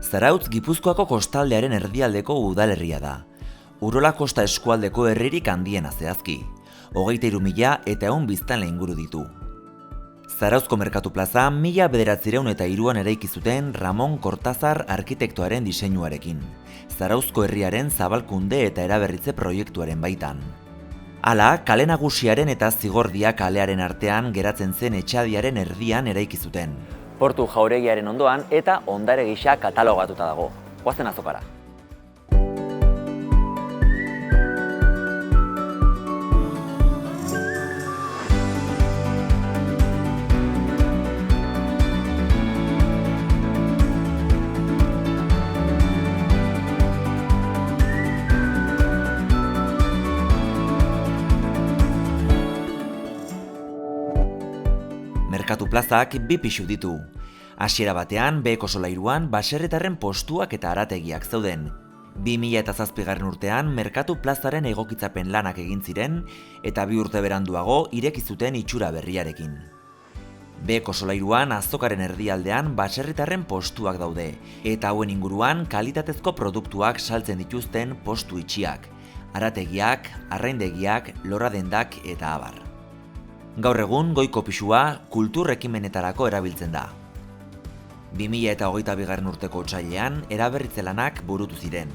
Zarautz Gipuzkoako kostaldearen erdialdeko udalerria da. Urola Kosta eskualdeko herririk handiena zehazki. 23.000 eta 100 biztanle inguru ditu. Zarauzko Merkatu Plaza 1903an eraiki zuten Ramon Cortázar arkitektoaren diseinuarekin. Zarauzko herriaren zabalkunde eta eraberritze proiektuaren baitan. Hala, kale nagusiaren eta Zigordia kalearen artean geratzen zen etxadiaren erdian eraiki zuten. Portu jauregiaren ondoan eta ondare gisa katalogatuta dago. Goazen azokara. Merkatu plazak bi pisu ditu. Hasiera batean, beheko solairuan, baserritarren postuak eta harategiak zeuden. 2007 urtean, Merkatu plazaren egokitzapen lanak egin ziren, eta 2 urte beranduago ireki zuten itxura berriarekin. Beheko solairuan, azokaren erdialdean, baserritarren postuak daude, eta hauen inguruan kalitatezko produktuak saltzen dituzten postu itxiak, harategiak, arraindegiak, lorradendak eta abar. Gaur egun, goiko pisua kultur ekimenetarako erabiltzen da. 2022 urteko otsailean, eraberritze lanak burutu ziren.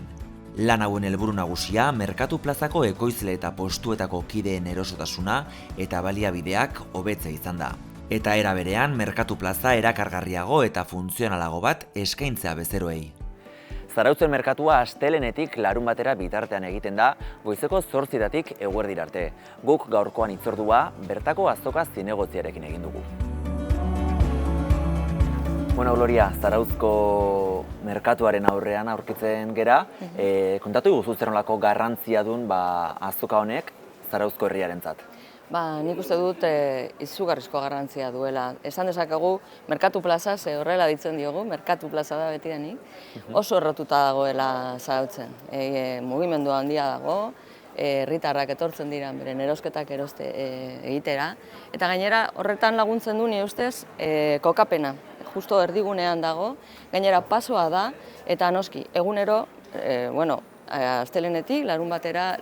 Lan hauen helburu nagusia, Merkatu plazako ekoizle eta postuetako kideen erosotasuna eta baliabideak hobetzea izan da. Eta era berean, Merkatu plaza erakargarriago eta funtzionalago bat eskaintzea bezeroei. Zarautzen merkatua astelehenetik larunbatera bitartean egiten da, goizeko 8:00 eguerdira arte. Guk gaurkoan hitzordua bertako azoka zinegotziarekin egin dugu. Bueno, Gloria, Zarauzko merkatuaren aurrean aurkitzen gera, kontatu iguzu zer nolako garrantzia duen azoka honek Zarauzko herriarentzat. Nik uste dut izugarrizko garrantzia duela. Esan dezakegu, Merkatu plaza, ze horrela ditzen diogu, Merkatu plaza da beti denik, oso errotuta dagoela Zarautzen. Mugimendua handia dago, herritarrak etortzen dira beren erosketak egitera, eta gainera horretan laguntzen du nire ustez kokapena, justo erdigunean dago, gainera pasoa da, eta noski, egunero, astelehenetik larunbatera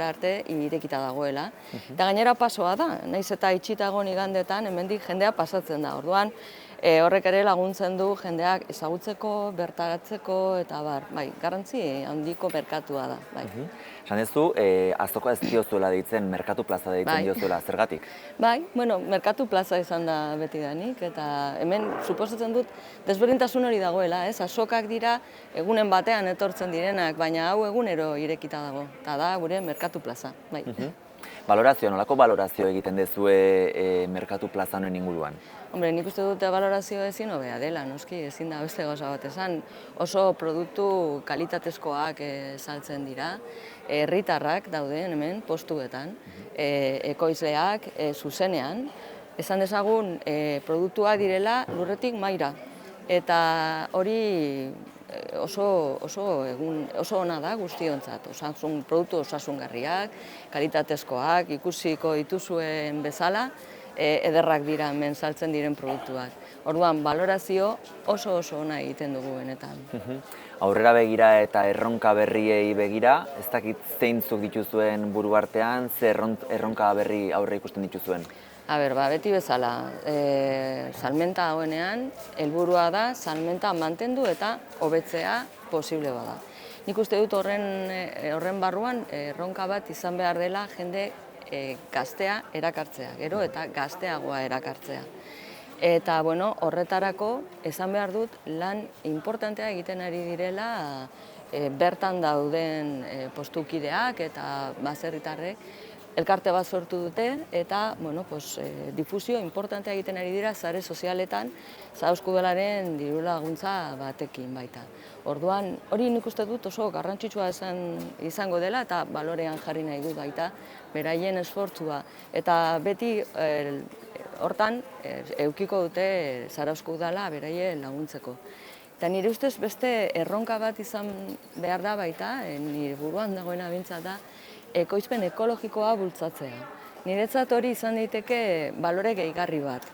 arte irekita dagoela. Eta gainera pasoa da, nahiz eta itxita egon igandetan, hemendik jendea pasatzen da. Orduan, horrek ere laguntzen du jendeak ezagutzeko, bertaratzeko, eta garrantzi handiko merkatua da. Esan duzu, azoka ez diozuela deitzen, Merkatu plaza deitzen diozuela, zergatik? Merkatu plaza izan da beti danik, eta hemen suposatzen dut desberdintasun hori dagoela, azokak dira egunen batean etortzen direnak, baina hau egunero irekita dago, eta da gure Merkatu plaza. Balorazio, nolako balorazio egiten dezue Merkatu plaza honen inguruan? Nik uste dute balorazio ezin hobea dela, noski, ezin da beste gauza bat esan. Oso produktu kalitatezkoak saltzen dira, herritarrak dauden hemen postuetan, ekoizleak zuzenean, esan dezagun produktua direla lurretik maira. Eta hori oso ona da guztiontzat, produktu osasungarriak, kalitatezkoak, ikusiko dituzuen bezala, ederrak dira hemen saltzen diren produktuak. Orduan, balorazio oso ona egiten dugu benetan. Aurrera begira eta erronka berriei begira, ez dakit zeintzuk dituzuen buru artean, ze erronka berri aurre ikusten dituzuen? Beti bezala, salmenta hauenean, helburua da salmenta mantendu eta hobetzea posible bada. Nik uste dut horren barruan erronka bat izan behar dela jende gaztea erakartzea, gero eta gazteagoa erakartzea. Eta horretarako esan behar dut lan importantea egiten ari direla bertan dauden postukideak eta baserritarrek elkarte bat sortu dute eta difusio importantea egiten ari dira sare sozialetan Zarauzko udalaren diru laguntza batekin baita. Orduan, hori nik uste dut oso garrantzitsua izango dela eta balorean jarri nahi dut baita beraien esfortzua. Eta beti hortan edukiko dute Zarauzko udala beraien laguntzeko. Eta nire ustez beste erronka bat izan behar da baita, nire buruan dagoena bintzat da, ekoizpen ekologikoa bultzatzea. Niretzat hori izan daiteke balore gehigarri bat,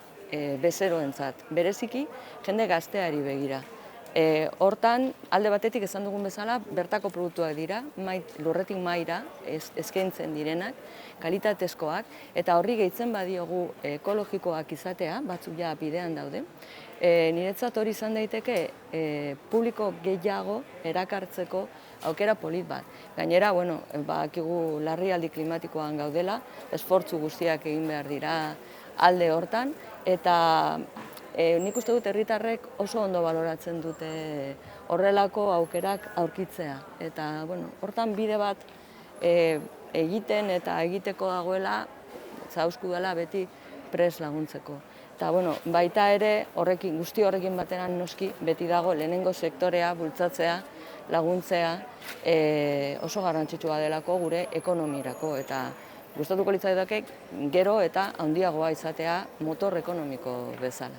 bezeroentzat, bereziki jende gazteari begira. Hortan, alde batetik esan dugun bezala, bertako produktuak dira, lurretik maira eskaintzen direnak, kalitatezkoak, eta horri gehitzen badiogu ekologikoak izatea, batzuk ja bidean daude. Niretzat hori izan daiteke publiko gehiago erakartzeko aukera polit bat. Gainera, badakigu larrialdi klimatikoan gaudela, esfortzu guztiak egin behar dira alde hortan, eta nik uste dut herritarrek oso ondo baloratzen dute horrelako aukerak aurkitzea. Eta hortan bide bat egiten eta egiteko dagoela, zauzku dela beti prest laguntzeko. Eta baita ere guzti horrekin batean noski beti dago lehenengo sektorea bultzatzea, laguntzea oso garrantzitsua delako gure ekonomirako. Eta gustatuko litzaidake gero eta handiagoa izatea motor ekonomiko bezala.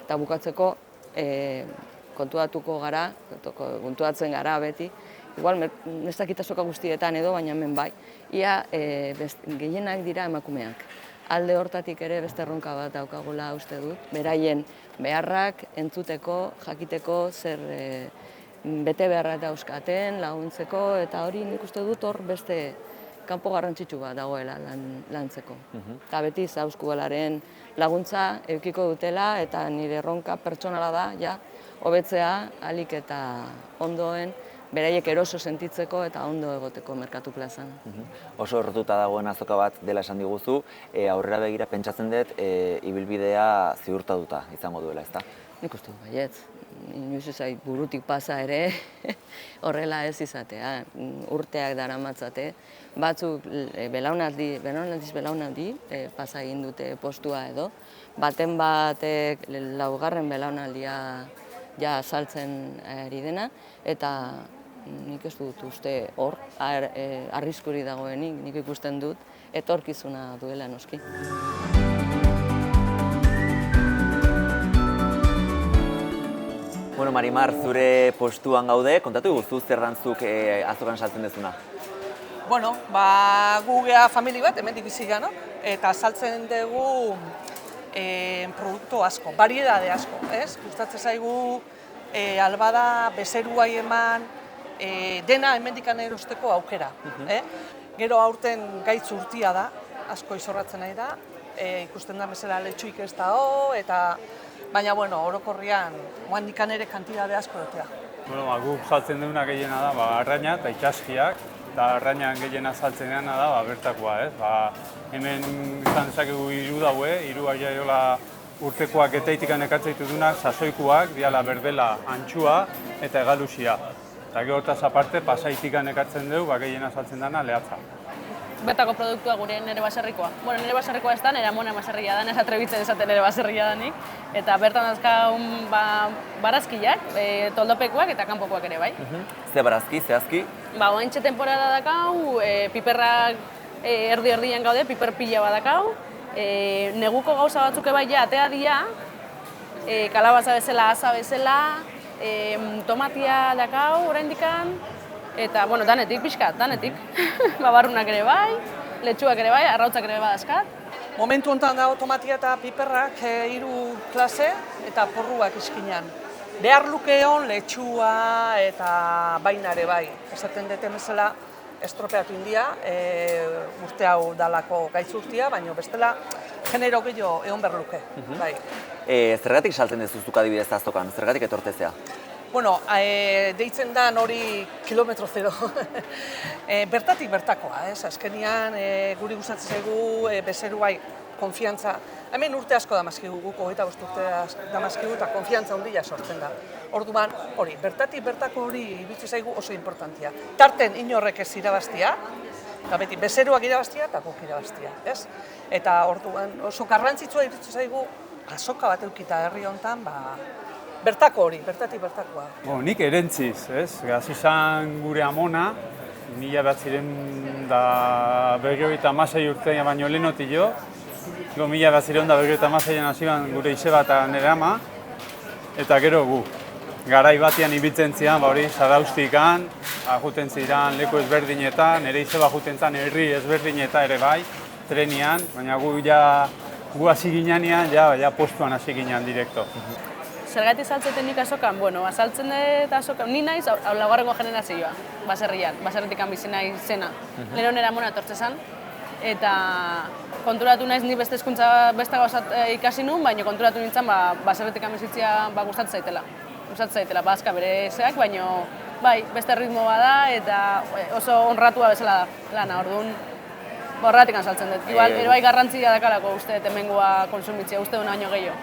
Eta bukatzeko kontuatzen gara beti, igual ez dakit azoka guztietan edo, baina hemen bai, ia gehienak dira emakumeak. Alde hortatik ere beste erronka bat daukagula uste dut, beraien beharrak entzuteko, jakiteko zer bete beharra dauzkaten, laguntzeko, eta hori nik uste dut hor beste kanpo garrantzitsu bat dagoela lantzeko. Eta beti zauzkuelaren laguntza edukiko dutela, eta nire erronka pertsonala da, hobetzea ahalik eta ondoen, beraiek eroso sentitzeko eta ondo egoteko merkatu plazan. Oso errotuta dagoen azoka bat dela esan diguzu, aurrera begira pentsatzen dut ibilbidea ziurtatuta izango duela, ezta? Nik uste dut baietz, inoiz ez zait burutik pasa ere horrela ez izatea, urteak daramatzate, batzuk belaunaldiz belaunaldi pasa egin dute postua edo, baten batek laugarren belaunaldia ja saltzen ari dena, eta nik ez dut uste hor arriskuri dagoenik, nik ikusten dut etorkizuna duela noski. Marimar, zure postuan gaude, kontatu guzu zerrantzuk azokan saltzen dezuna? Gu gea famili bat, hemendik bizi gara, eta saltzen dugu produktu asko, variedade asko, ez? Gustatzen zaigu albada bezeruai eman, dena hemendikan erosteko aukera. Gero aurten gaitz urtia da, asko izorratzen nahi da, ikusten da bezala letxuik ez dago, baina orokorrian oandikan ere kantidade asko dutea. Guk saltzen duguna gehiena da arraina eta itxaskiak, eta arrainan gehiena saltzen dena da bertakoa, ez? Hemen izan dezakegu hiru daue, hiru jaiola urtekoak eta itikan ekatzen ditudunak, sasoikuak, diala berbela, antxua eta egalusia. Eta gero hortaz aparte, pasaitikan ekatzen dugu, gehiena saltzen dena lehatza. Bertako produktua gure nire baserrikoa. Nire baserrikoa ez da, nire amona baserria da, ez atrebitzen esaten nire baserria danik. Eta bertan dazkaun barazkiak, toldopekoak eta kanpokoak ere bai. Ze barazki, zehazki? Oantxe temporada dakau, piperrak erdi-erdian gaude, piper pila bat dakau. Neguko gauza batzuk ebai atea dira, kalabaza bezala, asa bezala, tomatia dakau oraindikan, eta, danetik, pixkat, danetik. Barrunak ere bai, letxuak ere bai, arrautzak ere badazkat. Momentu honetan dago tomatia eta piperrak 3 klase eta porruak iskinean. Behar lukeon letxua eta baina ere bai. Esaten deten bezala estropeatu india, urte hau dalako gaitz urtia, baina bestela genero gehiago egon behar luke. Zergatik saltzen dezuzuk adibidez azokan? Zergatik etortezea? Deitzen da hori kilometro zero. Bertatik bertakoa, ez? Azkenian guri gustatzen zaigu bezeruai konfiantza. Hemen urte asko damazkigu, guk 25 urte damazkigu eta konfiantza handia sortzen da. Orduan, hori, bertatik bertako hori iruditzen zaigu oso importantia. Tarten inorrek ez irabaztia, eta beti bezeruak irabaztia eta guk irabaztia, ez? Eta orduan oso garrantzitsua iruditzen zaigu azoka bat eukita herri honetan, bertako hori, bertatik bertakoa. Nik erentziz, ez? Hasi izan gure amona, 1996 urtean baino lehenotik jo. 1996an hasi gure izeba eta nire ama, eta gero gu. Garai batean ibiltzen zian, hori, Zaraustikan, juten ziren leku ezberdinetan, nire izeba juten zen herri ezberdinetan ere bai, trenian, baina gu hasi ginean, ja postuan hasi ginean direkto. zergatik saltzeten nik azokan, bueno, saltzen dut azokan, ni naiz laugarrengo generazioa, baserrian, baserritik bizi nahi zena. Lehen nera mona etortzezan, eta konturatu naiz ni beste hezkuntza beste gauzat ikasi nun, baina konturatu nintzen baserritik bizitzea gustatzen zaitela. Gustatzen zaitela, bazka bere zeak, baina bai, beste ritmo bada eta oso honratua bezala da lana, orduan horregatik saltzen dut. Igual, ero bai garrantzia dakalako uste temengoa konsumitzea, uste duna baino gehiago.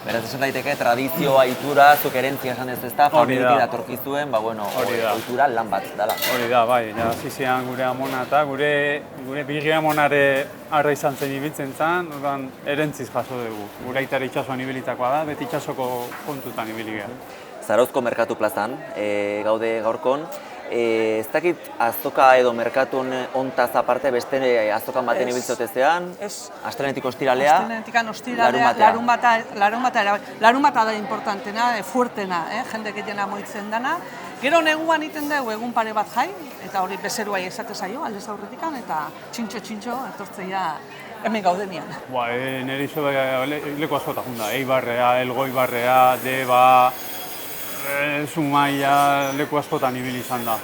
Beraz, esan daiteke, tradizio, aitura, zuk erentzia esan ez ezta, familitik datorkizuen, ohitura lan bat dela. Hori da, bai, hasi zian gure amona eta gure bigi amonare arra izan zen ibiltzen zen, orduan erentziz jaso dugu. Gure aitara itxasuan ibilitakoa da, beti itxasoko kontutan ibili gara. Zarauzko merkatu plazan, gaude gaurkon. Ez dakit azoka edo merkatun ontaz aparte beste azokan baten ibiltzotezean? Astelenetik ostiralea? Astelenetik ostiralea, larunbata da importantena, fuertena, jende gehiena moitzen dana. Gero neguan iten dugu egun pare bat jai, eta hori bezeruai esate zaio, aldez aurretikan, eta txintxo etortzeia hemen gaudenian. Nire iso leku askota junda, Eibarrea, Elgoibarrea, Deba, Zumaia, leku askotan ibili izan da.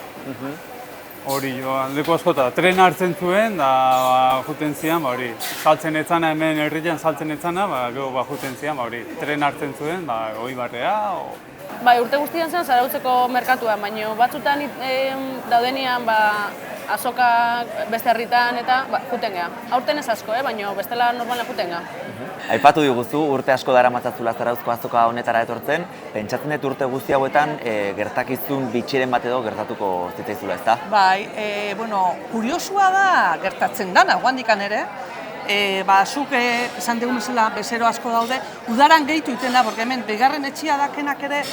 Hori joan, leku askotan, tren hartzen zuen, da juten zian, hori. Saltzen etzana, hemen herrian saltzen etzana, gero juten zian, hori. Tren hartzen zuen, Eibarrea. Bai, urte guztian zen Zarautzeko merkatua, baina batzutan daudenean azoka beste herritan eta juten geha. Aurten ez asko, baina bestela normalen juten geha. Aipatu diguzu, urte asko daramatzazula Zarauzko azoka honetara etortzen, pentsatzen dut urte guzti hauetan gertakizun bitxiren bat edo gertatuko zitzaizula, ezta? Bai, kuriosua da gertatzen dana, guandikan ere. Zuk esan dugun bezala bezero asko daude, udaran gehitu itena, porque hemen bigarren etxia dakenak ere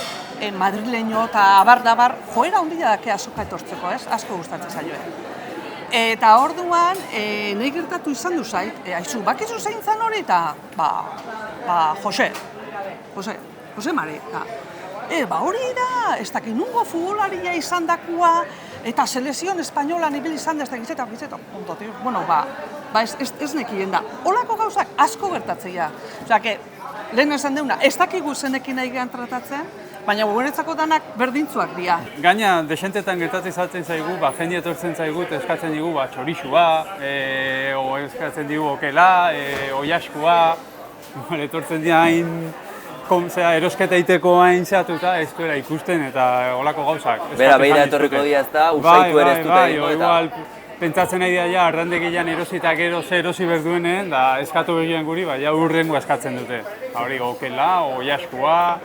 madrileño eta abar joera ondila dake azoka etortzeko, asko gustatzen zaioe. Eta orduan, nahi gertatu izan du zait, aizu, bakizu zein zan hori eta, Jose Mare, hori da, ez dakit nungo futbolaria izan dakua, eta selezion espainolan ibili izan da, ez dakit zeta, bueno, ez nekien da. Olako gauzak asko gertatzeia. Osea, lehen esan deuna, ez dakigu zenekin nahi gehan tratatzen, baina guretzako danak berdintzuak dira. Gaina, desentetan gertatzen saltzen zaigu, jende etortzen zaigu, eskatzen digu txorixua, eskatzen digu okela, oiaskua, etortzen dira hain erosketa iteko hain zehatuta, ez duela ikusten eta olako gauzak. Bera, beira etorriko dira ez da, usaitu ere ez dute egingo eta... Pentsatzen nahi dira, arrandegilean erosita gero erosi berduenen, da eskatu begien guri, urrengo eskatzen dute. Hori, okela, oiaskua,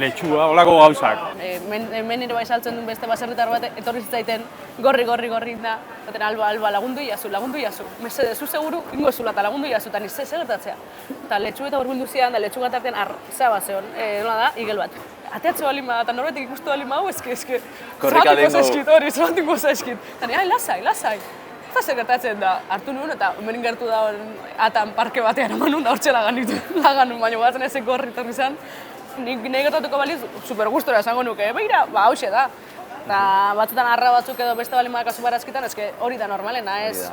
letxua, olako gauzak. Hemen ere bai saltzen duen beste baserritar bat etorri zitzaiten gorri da, zaten alba lagundu iazu. Mesede, zu seguru, ingo zula eta lagundu iazu, eta nize gertatzea. Eta letxu eta urbildu zian, da letxu gatartean zaba zeon, nola da, igel bat. Ateatze balin bada, eta norbetik ikustu balin badu, eski. Korrika dengo. Zabatiko zaizkit. Eta lasai. Eta zer gertatzen da, hartu nuen eta hemen gertu da atan parke batean eman nuen da hortxe lagan baina batzen ezek gorri torri izan. Nahi gertatuko baliz, super gustora esango nuke, begira, hauxe da. Eta batzutan arra batzuk edo beste balin badakazu barazkitan, eske hori da normalena, ez?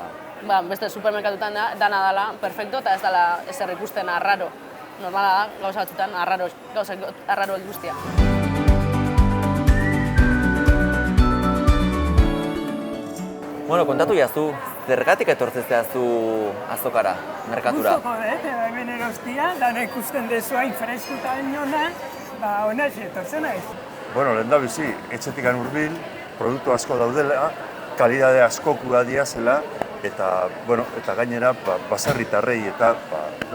Beste supermerkatutan dana dala, perfecto, eta ez dala ezer ikusten arraro. Normala da, gauza batzutan arraro guztia. Bueno, kontatu jazu, zergatik etortzezea zu azokara, merkatura? Gustoko dut, hemen erostia, dana ikusten dezu hain freskuta nona, hona etortzen naiz. Bueno, lehen da bizi, etxetik hurbil, produktu asko daudela, kalidade askokua diazela, eta gainera baserritarrei eta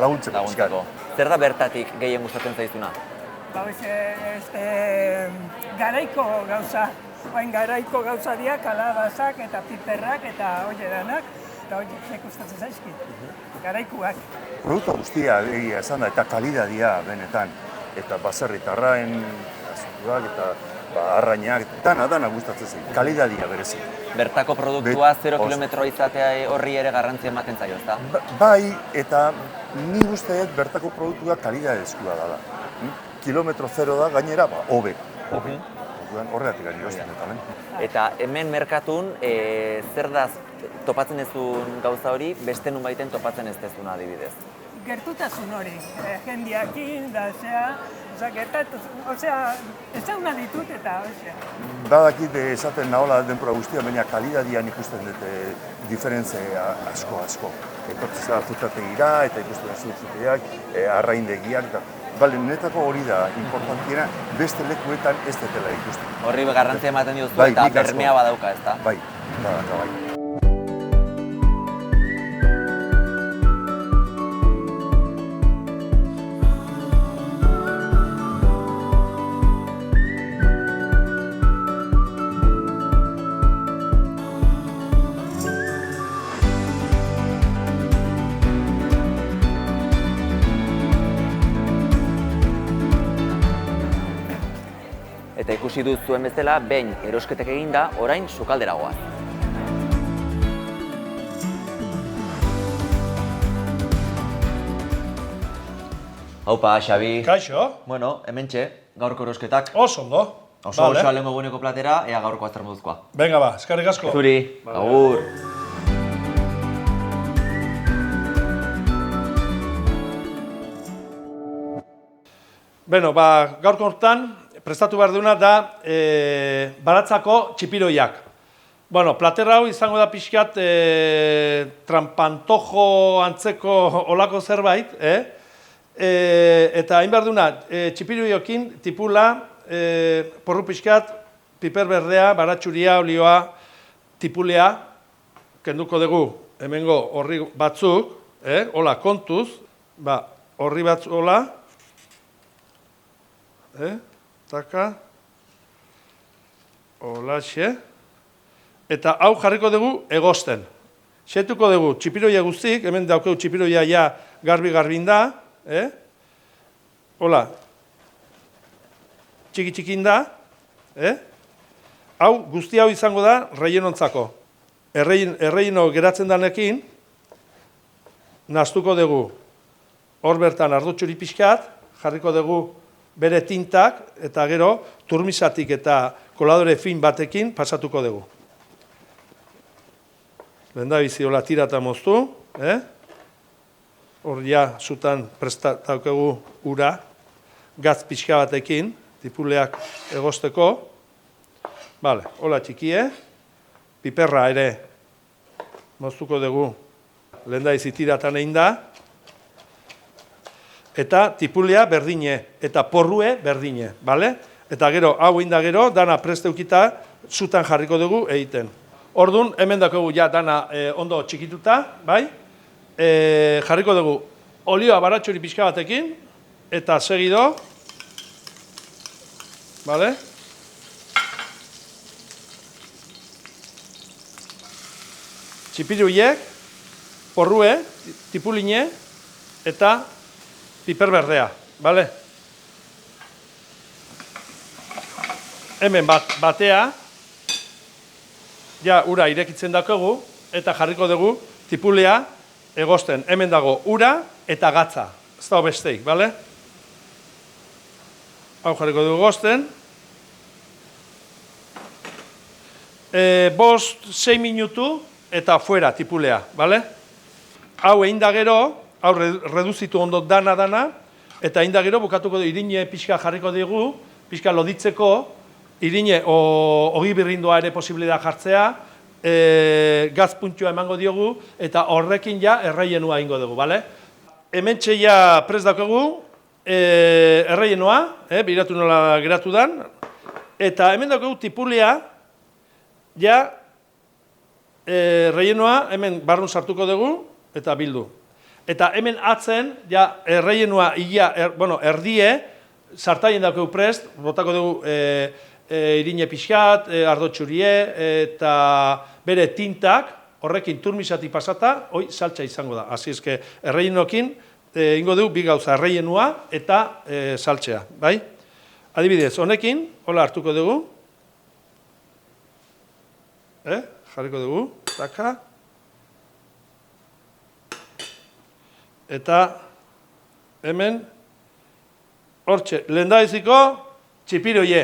laguntzeko pixkat. Zer da bertatik gehien gustatzen zaizuna? Garaiko gauza. Garaiko gauza dira, kalabazak eta piperrak eta hori danak, eta hori gustatzen zaizkit. Garaikoak. Produktu guztia egia esan da, eta kalidadia benetan. Eta baserritarraen, azukuak eta arrainak, dana gustatzen zaizkit. Kalidadia berezik. Bertako produktua 0 kilometro izatea horri ere garrantzia ematen zaio, ezta? Bai, eta ni uste dut bertako produktua kalidadezkoa dela. Kilometro 0 da, gainera, hobe. Horregatik gari erosten eta Eta hemen merkatun, zer da topatzen ezun gauza hori, beste nun baiten topatzen ez dezuna adibidez? Gertutasun hori, jendiakin, da Eta, osea, ezaguna ditut eta, osea. Badakit esaten nahola denbora guztia, baina kalidadian ikusten dute diferentzia asko. Etortze zara frutategira eta ikusten zurtzuteak, arraindegiak, eta netako hori da importantiena, beste lekuetan ez detela ikusten. Horri garrantzia ematen diozu eta bermea badauka, ez da? Bai. Eta ikusi duzuen bezala, behin erosketek eginda, orain sukaldera goaz. Haupa, Xabi. Kaixo. Bueno, hementxe, gaurko erosketak. Oso ondo. Oso lehenko eguneko platera, ea gaurko azter moduzkoa. Venga ba, eskerrik asko. Zuri, agur. Beno, gaurko hortan, prestatu behar duna da baratzako txipiroiak. Bueno, platera hau izango da pixkat trampantojo antzeko olako zerbait, eta hain behar duna, txipiroiokin tipula, porru pixkat, piper berdea, baratxuria, olioa, tipulea, kenduko dugu hemengo horri batzuk, hola kontuz, horri batzuk, hola, taka, holaxe, eta hau jarriko dugu egosten. Xetuko dugu txipiroia guztik, hemen daukeu txipiroia ja garbi-garbin da, hola, txiki-txikin da, hau guzti hau izango da reienontzako. Erreieno geratzen danekin, naztuko dugu hor bertan ardotxuri pixkat, jarriko dugu bere tintak, eta gero turmisatik eta koladore fin batekin pasatuko dugu. Lehendabizi hola tira eta moztu, hor ja zutan prestataukagu ura, gatz pixka batekin, tipuleak egosteko. Bale, hola txikie, piperra ere moztuko dugu lehendabizi tiratan egin da, eta tipulea berdine, eta porrue berdine, bale? Eta gero, hau inda gero, dana presteukita, zutan jarriko dugu egiten. Orduan, hemen dakogu ja dana ondo txikituta, bai? Jarriko dugu olioa baratxuri pixka batekin, eta segido, bale? Txipiruiek, porrue, tipuline, eta piper berdea, bale? Hemen batea, ja ura irekitzen dakogu, eta jarriko dugu tipulea egosten. Hemen dago ura eta gatza, ez da besteik, bale? Hau jarriko dugu egosten. 5-6 minutu eta fuera tipulea, bale? Hau egin da gero, hau reduzitu ondo dana, eta egin da gero bukatuko du irine pixka jarriko dugu, pixka loditzeko, irine ogi birrindoa ere posible da jartzea, gaz puntua emango diogu, eta horrekin ja erreienua egingo dugu, bale? Hementxe ja prest daukagu, erreienua, biratu nola geratu dan, eta hemen daukagu tipulea, ja erreienua hemen barrun sartuko dugu, eta bildu. Eta hemen atzen, ja erreienua erdie, sartaien daukagu prest, botako dugu irine pixkat, ardotxurie, eta bere tintak, horrekin turmisati pasata, hoi saltza izango da. Asi eske, erreienokin, ingo dugu bi gauza, erreienua eta saltzea, bai? Adibidez, honekin, hola hartuko dugu, jarriko dugu, taka, eta hemen, hortxe, lehendabiziko txipiroie,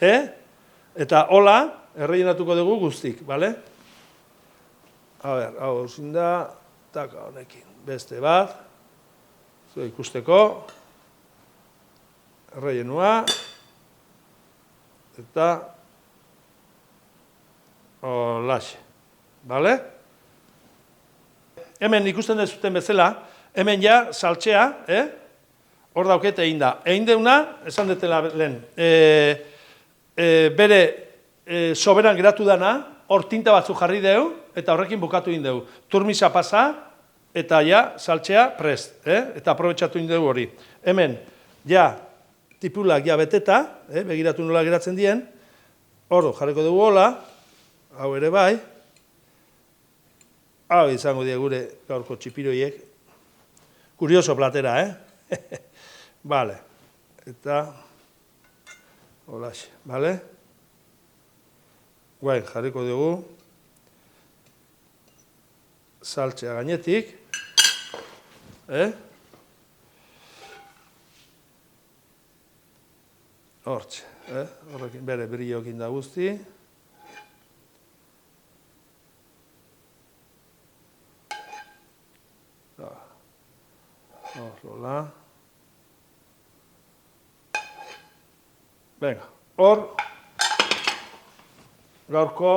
eta hola, erreienatuko dugu guztik, bale? A ber, hau zinda, taka honekin, beste bat, ikusteko, Erreienua. Eta holaxe. Bale? Hemen ikusten dezuten bezala, hemen ja saltxea, hor dauket egin da. Egin deuna, esan detela lehen, bere soberan geratu dana, hor tinta batzu jarri deu, eta horrekin bukatu egin deu. Turmisa pasa, eta ja saltxea prest, eta aprobetxatu egin deu hori. Hemen, ja, tipulak ja beteta, begiratu nola geratzen dien, hor jarriko dugu hola, hau ere bai, hau izango die gure gaurko txipiroiek. Kurioso platera, Bale. Eta holaxe, bale? Guain, jarriko dugu saltxea gainetik. Hortxe, horrekin bere brillokin da guzti. Horrola. Venga, hor, gaurko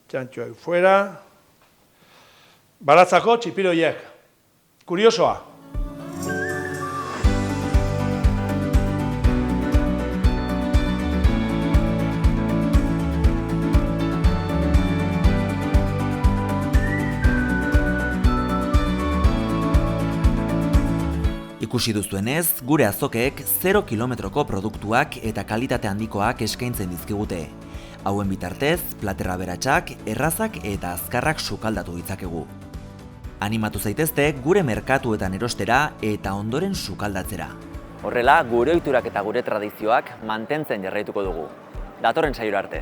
txantxoak fuera. Baratzako txipiroiek. Kuriosoa. Ikusi duzuenez, gure azokeek 0 kilometroko produktuak eta kalitate handikoak eskaintzen dizkigute. Hauen bitartez, plater aberatsak, errazak eta azkarrak sukaldatu ditzakegu. Animatu zaitezte gure merkatuetan erostera eta ondoren sukaldatzera. Horrela, gure ohiturak eta gure tradizioak mantentzen jarraituko dugu. Datorren saiora arte.